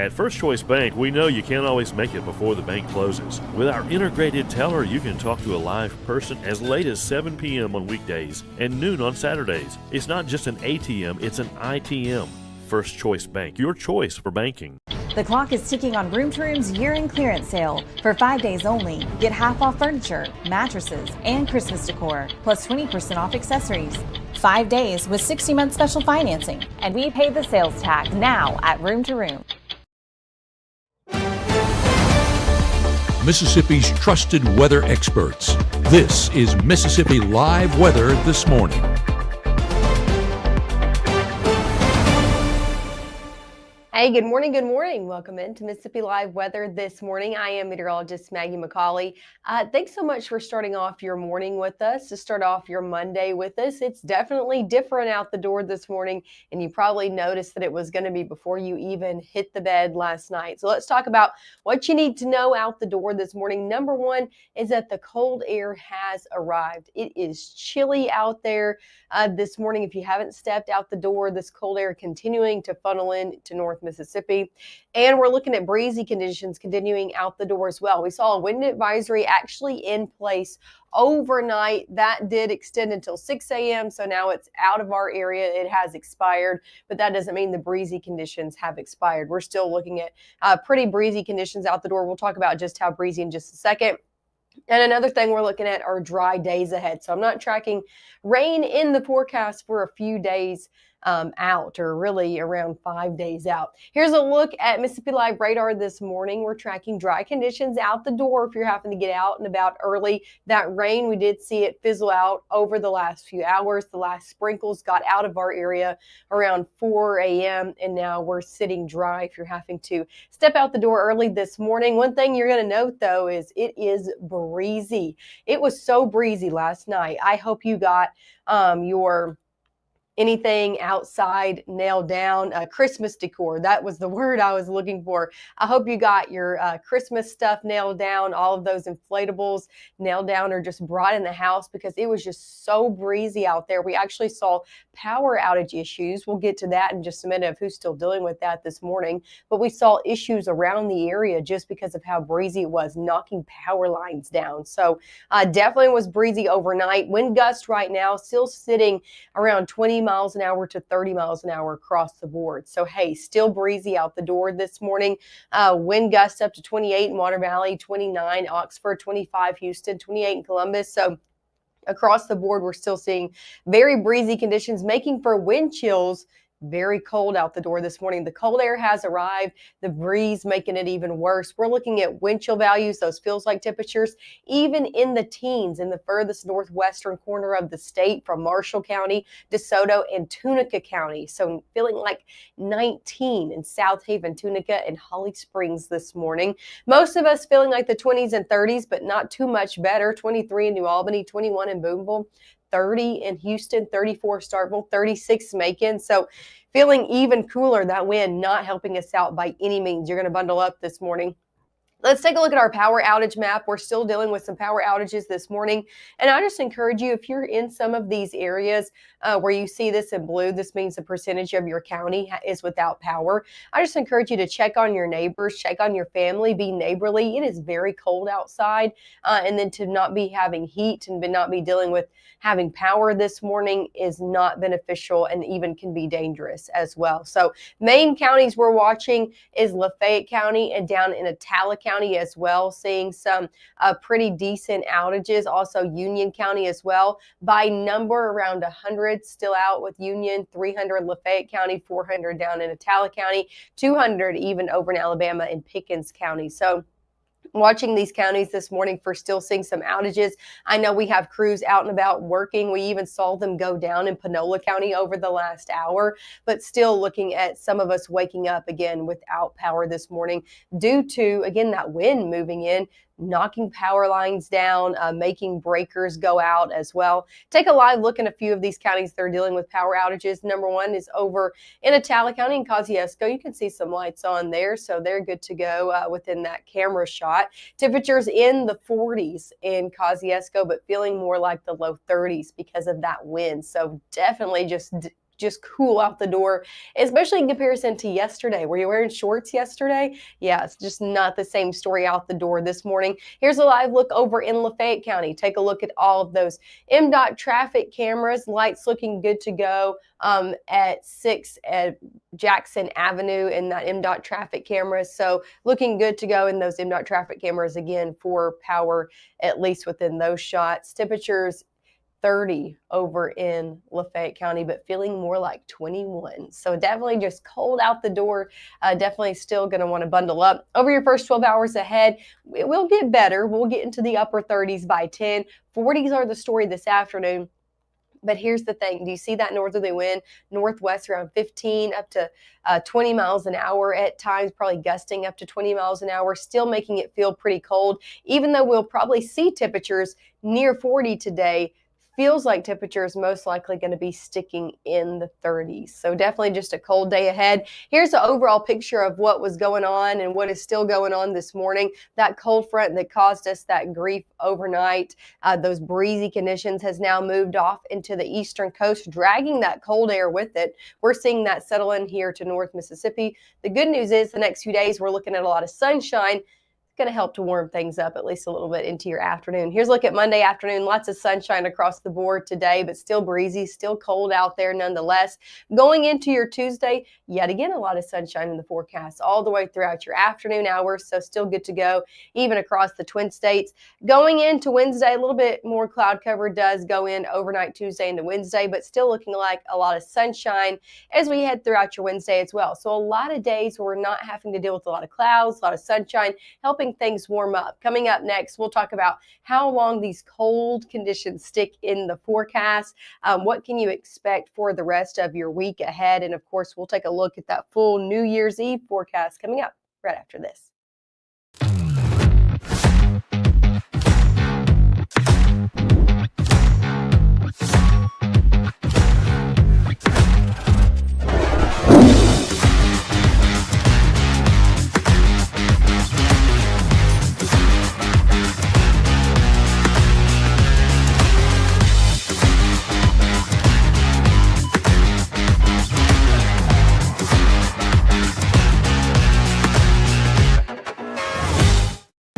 At First Choice Bank, we know you can't always make it before the bank closes. With our integrated teller, you can talk to a live person as late as 7 p.m. on weekdays and noon on Saturdays. It's not just an ATM, it's an ITM. First Choice Bank, your choice for banking. The clock is ticking on Room to Room's year-end clearance sale. For 5 days only, get half off furniture, mattresses, and Christmas decor, plus 20% off accessories. 5 days with 60-month special financing, and we pay the sales tax now at Room to Room. Mississippi's trusted weather experts. This is Mississippi Live Weather This Morning. Hey, good morning. Good morning. Welcome into Mississippi Live Weather This Morning. I am meteorologist Maggye McCauley. Thanks so much for starting off your morning with us, to start off your Monday with us. It's definitely different out the door this morning, and you probably noticed that it was going to be before you even hit the bed last night. So let's talk about what you need to know out the door this morning. Number one is that the cold air has arrived. It is chilly out there this morning. If you haven't stepped out the door, this cold air continuing to funnel in to North Mississippi. And we're looking at breezy conditions continuing out the door as well. We saw a wind advisory actually in place overnight. That did extend until 6 a.m. So now it's out of our area. It has expired, but that doesn't mean the breezy conditions have expired. We're still looking at pretty breezy conditions out the door. We'll talk about just how breezy in just a second. And another thing we're looking at are dry days ahead. So I'm not tracking rain in the forecast for a few days out, or really around 5 days out. Here's a look at Mississippi Live radar this morning. We're tracking dry conditions out the door if you're having to get out and about early. That rain, we did see it fizzle out over the last few hours. The last sprinkles got out of our area around 4 a.m. and now we're sitting dry if you're having to step out the door early this morning. One thing you're going to note though is it is breezy. It was so breezy last night. I hope you got your anything outside nailed down. Christmas decor, that was the word I was looking for. I hope you got your Christmas stuff nailed down, all of those inflatables nailed down or just brought in the house, because it was just so breezy out there. We actually saw power outage issues. We'll get to that in just a minute of who's still dealing with that this morning. But we saw issues around the area just because of how breezy it was, knocking power lines down. So definitely was breezy overnight. Wind gust right now still sitting around 20 miles an hour to 30 miles an hour across the board. So, hey, still breezy out the door this morning. Wind gusts up to 28 in Water Valley, 29 Oxford, 25 Houston, 28 in Columbus. So across the board, we're still seeing very breezy conditions, making for wind chills. Very cold out the door this morning. The cold air has arrived, the breeze making it even worse. We're looking at wind chill values, those feels like temperatures, even in the teens in the furthest northwestern corner of the state, from Marshall County, DeSoto, and Tunica County. So feeling like 19 in South Haven, Tunica, and Holly Springs this morning. Most of us feeling like the 20s and 30s, but not too much better. 23 in New Albany, 21 in Boonville, 30 in Houston, 34 Starkville, 36 Macon. So feeling even cooler. That wind not helping us out by any means. You're going to bundle up this morning. Let's take a look at our power outage map. We're still dealing with some power outages this morning. And I just encourage you, if you're in some of these areas where you see this in blue, this means the percentage of your county is without power. I just encourage you to check on your neighbors, check on your family, be neighborly. It is very cold outside. And then to not be having heat and not be dealing with having power this morning is not beneficial and even can be dangerous as well. So main counties we're watching is Lafayette County and down in Attala County as well, seeing some pretty decent outages. Also Union County as well. By number, around 100 still out with Union, 300 Lafayette County, 400 down in Attala County, 200 even over in Alabama in Pickens County. So watching these counties this morning for still seeing some outages. I know we have crews out and about working. We even saw them go down in Panola County over the last hour, but still looking at some of us waking up again without power this morning due to, again, that wind moving in, knocking power lines down, making breakers go out as well. Take a live look in a few of these counties that are dealing with power outages. Number one is over in Attala County and Kosciuszko. You can see some lights on there, so they're good to go within that camera shot. Temperatures in the 40s in Kosciuszko, but feeling more like the low 30s because of that wind. So definitely just just cool out the door, especially in comparison to yesterday. Were you wearing shorts yesterday? Yeah, it's just not the same story out the door this morning. Here's a live look over in Lafayette County. Take a look at all of those MDOT traffic cameras, lights looking good to go at 6 at Jackson Avenue in that MDOT traffic cameras. So looking good to go in those MDOT traffic cameras again for power, at least within those shots. Temperatures 30 over in Lafayette County, but feeling more like 21. So definitely just cold out the door. Definitely still going to want to bundle up. Over your first 12 hours ahead, it will get better. We'll get into the upper 30s by 10. 40s are the story this afternoon. But here's the thing. Do you see that northerly wind? Northwest around 15 up to 20 miles an hour at times, probably gusting up to 20 miles an hour, still making it feel pretty cold. Even though we'll probably see temperatures near 40 today, feels like temperatures most likely going to be sticking in the 30s. So definitely just a cold day ahead. Here's the overall picture of what was going on and what is still going on this morning. That cold front that caused us that grief overnight, those breezy conditions has now moved off into the eastern coast, dragging that cold air with it. We're seeing that settle in here to North Mississippi. The good news is the next few days we're looking at a lot of sunshine. Going to help to warm things up at least a little bit into your afternoon. Here's a look at Monday afternoon. Lots of sunshine across the board today, but still breezy, still cold out there nonetheless. Going into your Tuesday, yet again, a lot of sunshine in the forecast all the way throughout your afternoon hours, so still good to go, even across the Twin States. Going into Wednesday, a little bit more cloud cover does go in overnight Tuesday into Wednesday, but still looking like a lot of sunshine as we head throughout your Wednesday as well. So a lot of days where we're not having to deal with a lot of clouds, a lot of sunshine, helping things warm up. Coming up next, we'll talk about how long these cold conditions stick in the forecast. What can you expect for the rest of your week ahead? And of course, we'll take a look at that full New Year's Eve forecast coming up right after this.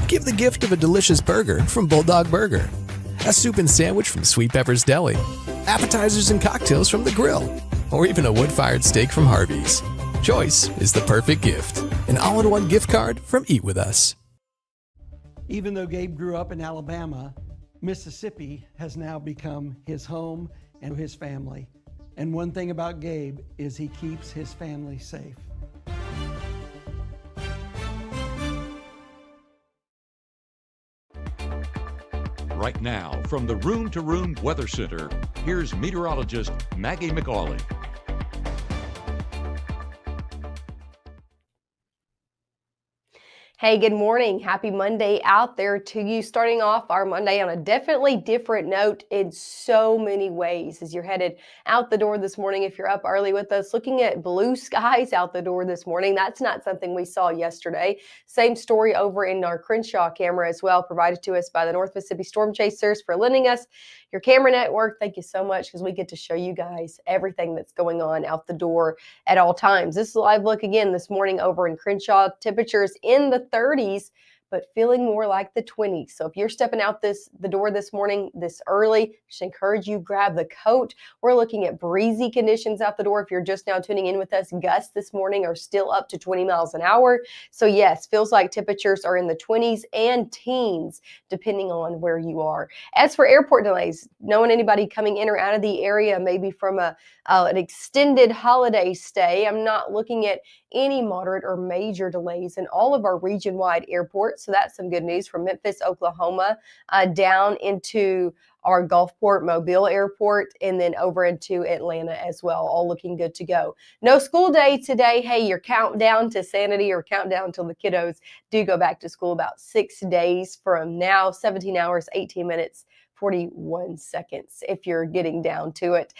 Give the gift of a delicious burger from Bulldog Burger, a soup and sandwich from Sweet Pepper's Deli, appetizers and cocktails from The Grill, or even a wood-fired steak from Harvey's. Choice is the perfect gift. An all-in-one gift card from Eat With Us. Even though Gabe grew up in Alabama, Mississippi has now become his home and his family. And one thing about Gabe is he keeps his family safe. Right now, from the Room to Room Weather Center, here's meteorologist Maggye McCauley. Hey, good morning. Happy Monday out there to you. Starting off our Monday on a definitely different note in so many ways as you're headed out the door this morning. If you're up early with us, looking at blue skies out the door this morning. That's not something we saw yesterday. Same story over in our Crenshaw camera as well, provided to us by the North Mississippi Storm Chasers for lending us your camera network. Thank you so much because we get to show you guys everything that's going on out the door at all times. This is a live look again this morning over in Crenshaw. Temperatures in the 30s, but feeling more like the 20s. So if you're stepping out the door this morning this early, just encourage you grab the coat. We're looking at breezy conditions out the door. If you're just now tuning in with us, gusts this morning are still up to 20 miles an hour. So yes, feels like temperatures are in the 20s and teens, depending on where you are. As for airport delays, knowing anybody coming in or out of the area, maybe from an extended holiday stay, I'm not looking at any moderate or major delays in all of our region-wide airports. So that's some good news from Memphis, Oklahoma, down into our Gulfport Mobile Airport, and then over into Atlanta as well, all looking good to go. No school day today. Hey, your countdown to sanity or countdown until the kiddos do go back to school about 6 days from now, 17 hours, 18 minutes, 41 seconds if you're getting down to it.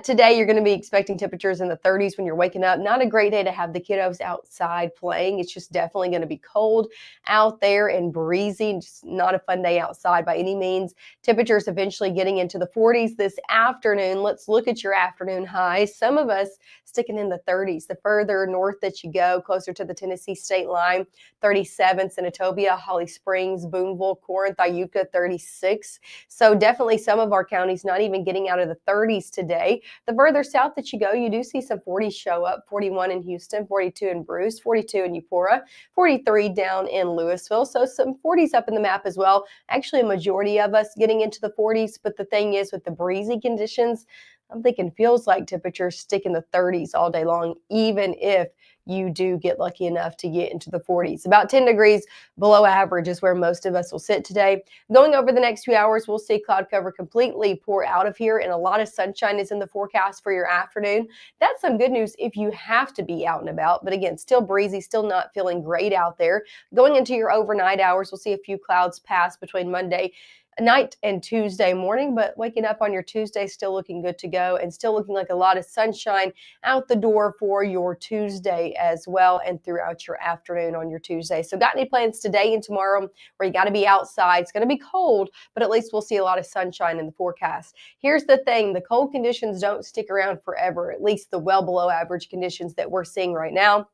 Today, you're going to be expecting temperatures in the 30s when you're waking up. Not a great day to have the kiddos outside playing. It's just definitely going to be cold out there and breezy. Just not a fun day outside by any means. Temperatures eventually getting into the 40s this afternoon. Let's look at your afternoon highs. Some of us sticking in the 30s. The further north that you go, closer to the Tennessee state line, 37, Senatobia, Holly Springs, Boonville, Corinth, Iuka, 36. So definitely some of our counties not even getting out of the 30s today. The further south that you go, you do see some 40s show up. 41 in Houston, 42 in Bruce, 42 in Eupora, 43 down in Louisville. So some 40s up in the map as well. Actually, a majority of us getting into the 40s. But the thing is, with the breezy conditions, I'm thinking feels like temperatures stick in the 30s all day long, even if you do get lucky enough to get into the 40s. About 10 degrees below average is where most of us will sit today. Going over the next few hours, we'll see cloud cover completely pour out of here, and a lot of sunshine is in the forecast for your afternoon. That's some good news if you have to be out and about, but again, still breezy, still not feeling great out there. Going into your overnight hours, we'll see a few clouds pass between Monday night and Tuesday morning, but waking up on your Tuesday still looking good to go and still looking like a lot of sunshine out the door for your Tuesday as well and throughout your afternoon on your Tuesday. So got any plans today and tomorrow where you got to be outside? It's going to be cold, but at least we'll see a lot of sunshine in the forecast. Here's the thing, the cold conditions don't stick around forever, at least the well below average conditions that we're seeing right now.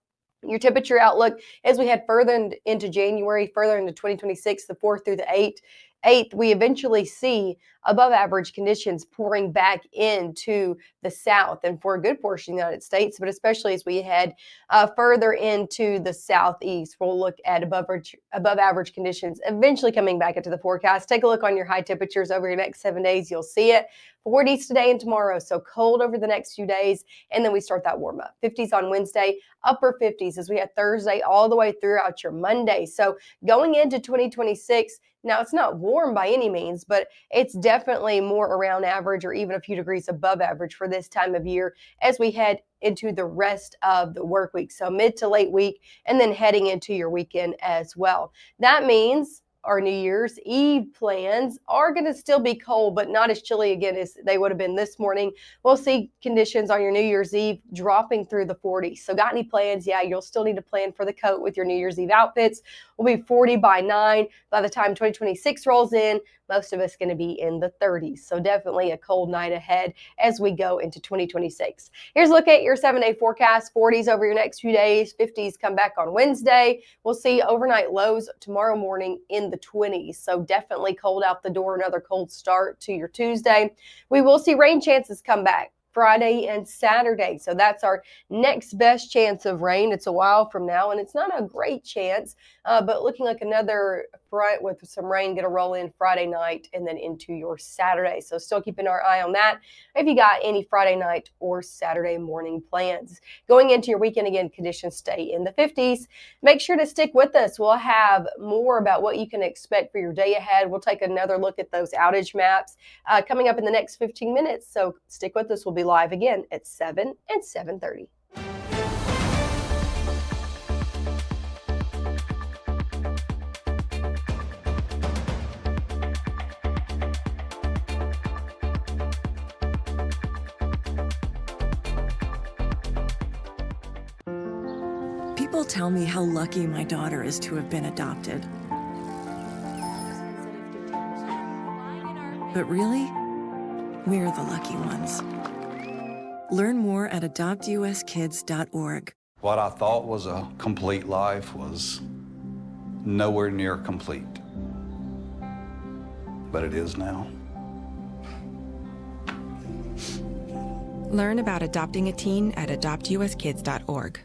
Your temperature outlook as we head further into January, further into 2026, the 4th through the 8th, we eventually see above average conditions pouring back into the south and for a good portion of the United States, but especially as we head further into the southeast, we'll look at above average conditions eventually coming back into the forecast. Take a look on your high temperatures over your next 7 days. You'll see it. 40s today and tomorrow, so cold over the next few days, and then we start that warm up. 50s on Wednesday, upper 50s as we had Thursday all the way throughout your Monday. So going into 2026, now it's not warm by any means, but it's definitely more around average or even a few degrees above average for this time of year as we head into the rest of the work week. So mid to late week and then heading into your weekend as well. That means our New Year's Eve plans are going to still be cold, but not as chilly again as they would have been this morning. We'll see conditions on your New Year's Eve dropping through the 40s. So got any plans? Yeah, you'll still need to plan for the coat with your New Year's Eve outfits. We'll be 40 by 9 by the time 2026 rolls in. Most of us going to be in the 30s. So definitely a cold night ahead as we go into 2026. Here's a look at your 7-day forecast. 40s over your next few days. 50s come back on Wednesday. We'll see overnight lows tomorrow morning in the 20s. So definitely cold out the door. Another cold start to your Tuesday. We will see rain chances come back Friday and Saturday. So that's our next best chance of rain. It's a while from now, and it's not a great chance, but looking like another front with some rain going to roll in Friday night and then into your Saturday. So still keeping our eye on that if you got any Friday night or Saturday morning plans. Going into your weekend, again, conditions stay in the 50s. Make sure to stick with us. We'll have more about what you can expect for your day ahead. We'll take another look at those outage maps coming up in the next 15 minutes. So stick with us. We'll be live again at 7 and 7:30. People tell me how lucky my daughter is to have been adopted. But really, we're the lucky ones. Learn more at adoptuskids.org. What I thought was a complete life was nowhere near complete. But it is now. Learn about adopting a teen at adoptuskids.org.